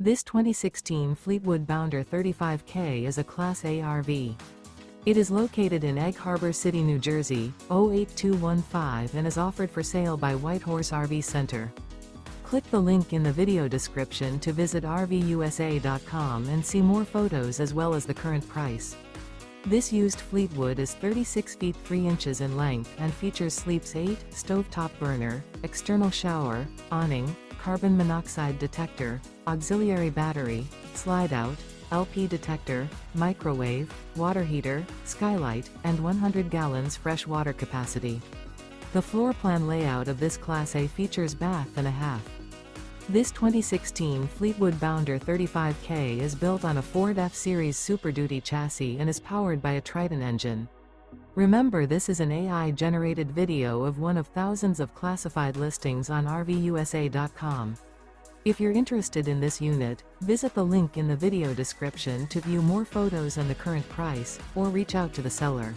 This 2016 Fleetwood Bounder 35K is a Class A RV. It is located in Egg Harbor City, New Jersey, 08215 and is offered for sale by Whitehorse RV Center. Click the link in the video description to visit RVUSA.com and see more photos as well as the current price. This used Fleetwood is 36 feet 3 inches in length and features sleeps 8, stovetop burner, external shower, awning, carbon monoxide detector, auxiliary battery, slide-out, LP detector, microwave, water heater, skylight, and 100 gallons fresh water capacity. The floor plan layout of this Class A features bath and a half. This 2016 Fleetwood Bounder 35K is built on a Ford F-Series Super Duty chassis and is powered by a Triton engine. Remember, this is an AI-generated video of one of thousands of classified listings on RVUSA.com. If you're interested in this unit, visit the link in the video description to view more photos and the current price, or reach out to the seller.